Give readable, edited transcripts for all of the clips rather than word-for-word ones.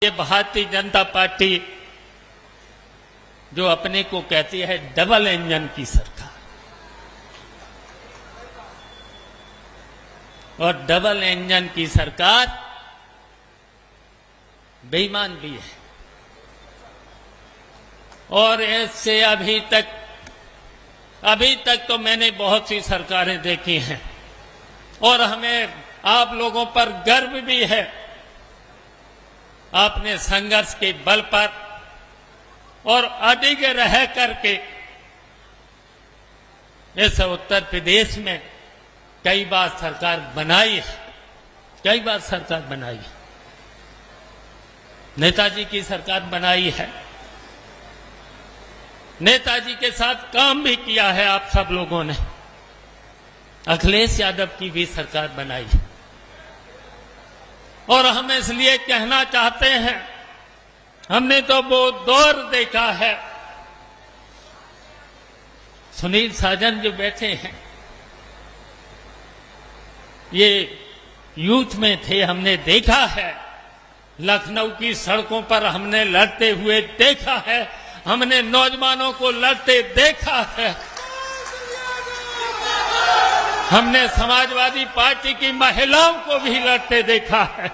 ये भारतीय जनता पार्टी जो अपने को कहती है डबल इंजन की सरकार, और डबल इंजन की सरकार बेईमान भी है। और इससे अभी तक तो मैंने बहुत सी सरकारें देखी हैं और हमें आप लोगों पर गर्व भी है। आपने संघर्ष के बल पर और अडिग रह करके इस उत्तर प्रदेश में कई बार सरकार बनाई है, कई बार सरकार बनाई है। नेताजी की सरकार बनाई है, नेताजी के साथ काम भी किया है आप सब लोगों ने। अखिलेश यादव की भी सरकार बनाई है और हम इसलिए कहना चाहते हैं, हमने तो वो दौर देखा है। सुनील साजन जो बैठे हैं, ये यूथ में थे, हमने देखा है। लखनऊ की सड़कों पर हमने लड़ते हुए देखा है, हमने नौजवानों को लड़ते देखा है। हमने समाजवादी पार्टी की महिलाओं को भी लड़ते देखा है,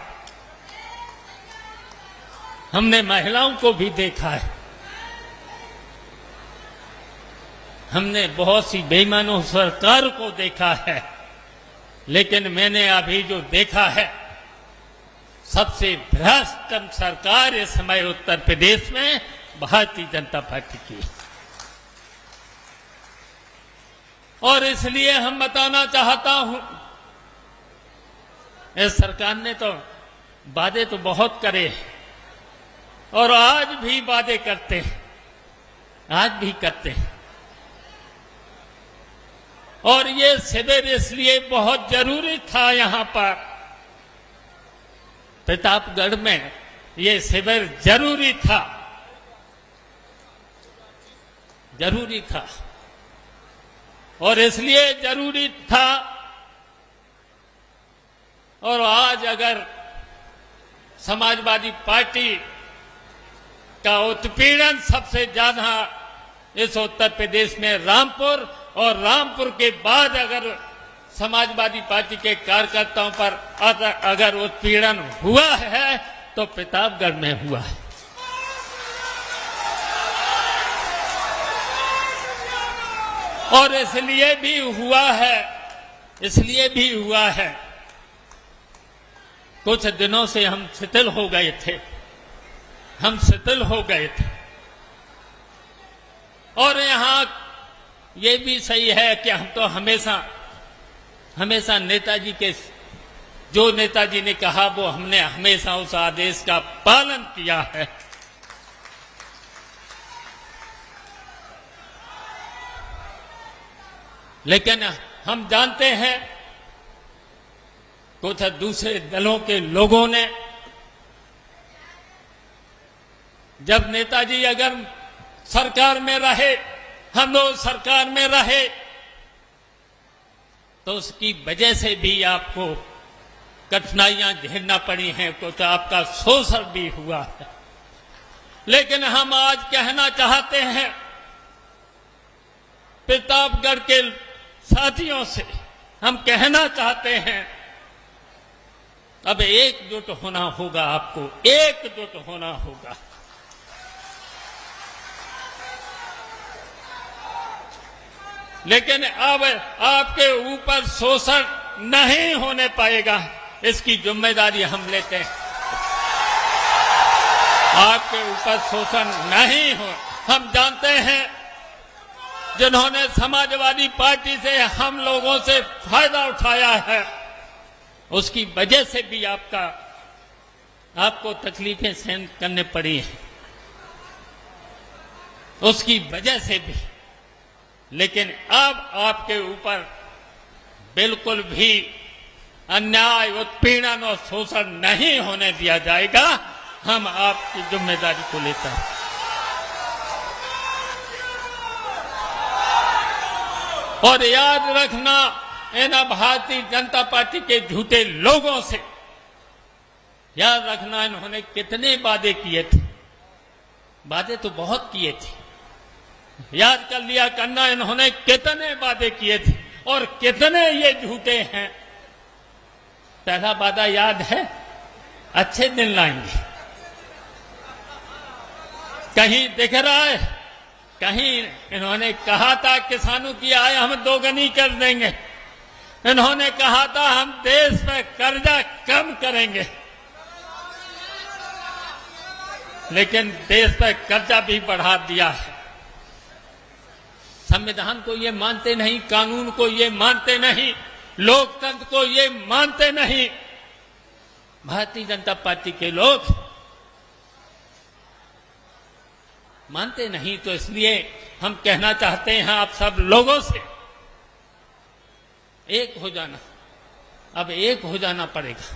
हमने महिलाओं को भी देखा है। हमने बहुत सी बेईमानों सरकार को देखा है, लेकिन मैंने अभी जो देखा है, सबसे भ्रष्ट सरकार इस समय उत्तर प्रदेश में भारतीय जनता पार्टी की। और इसलिए हम बताना चाहता हूं, इस सरकार ने तो वादे तो बहुत करे और आज भी वादे करते हैं, आज भी करते हैं। और ये शिविर इसलिए बहुत जरूरी था। यहां पर प्रतापगढ़ में ये शिविर जरूरी था, जरूरी था। और इसलिए जरूरी था, और आज अगर समाजवादी पार्टी का उत्पीड़न सबसे ज्यादा इस उत्तर प्रदेश में रामपुर, और रामपुर के बाद अगर समाजवादी पार्टी के कार्यकर्ताओं पर अगर उत्पीड़न हुआ है तो प्रतापगढ़ में हुआ है। और इसलिए भी हुआ है, इसलिए भी हुआ है, कुछ दिनों से हम शिथिल हो गए थे, हम शिथिल हो गए थे। और यहां ये भी सही है कि हम तो हमेशा नेताजी के, जो नेताजी ने कहा वो हमने हमेशा उस आदेश का पालन किया है। लेकिन हम जानते हैं कुछ दूसरे दलों के लोगों ने, जब नेताजी अगर सरकार में रहे, हम लोग सरकार में रहे, तो उसकी वजह से भी आपको कठिनाइयां झेलना पड़ी हैं, कुछ आपका शोषण भी हुआ है। लेकिन हम आज कहना चाहते हैं प्रतापगढ़ के साथियों से, हम कहना चाहते हैं, अब एकजुट होना होगा, आपको एकजुट होना होगा। लेकिन अब आपके ऊपर शोषण नहीं होने पाएगा, इसकी जिम्मेदारी हम लेते हैं। आपके ऊपर शोषण नहीं हो। हम जानते हैं जिन्होंने समाजवादी पार्टी से हम लोगों से फायदा उठाया है, उसकी वजह से भी आपको तकलीफें सहन करने पड़ी हैं, उसकी वजह से भी। लेकिन अब आपके ऊपर बिल्कुल भी अन्याय, उत्पीड़न और शोषण नहीं होने दिया जाएगा। हम आपकी जिम्मेदारी को लेते हैं। और याद रखना, इन भारतीय जनता पार्टी के झूठे लोगों से याद रखना, इन्होंने कितने वादे किए थे, वादे तो बहुत किए थे। याद कर लिया करना, इन्होंने कितने वादे किए थे और कितने ये झूठे हैं। पहला वादा याद है, अच्छे दिन लाएंगे। कहीं दिख रहा है, कहीं इन्होंने कहा था किसानों की आय हम दोगुनी कर देंगे। इन्होंने कहा था हम देश में कर्जा कम करेंगे, लेकिन देश पर कर्जा भी बढ़ा दिया है। संविधान को ये मानते नहीं, कानून को ये मानते नहीं, लोकतंत्र को ये मानते नहीं। भारतीय जनता पार्टी के लोग मानते नहीं, तो इसलिए हम कहना चाहते हैं आप सब लोगों से, एक हो जाना, अब एक हो जाना पड़ेगा।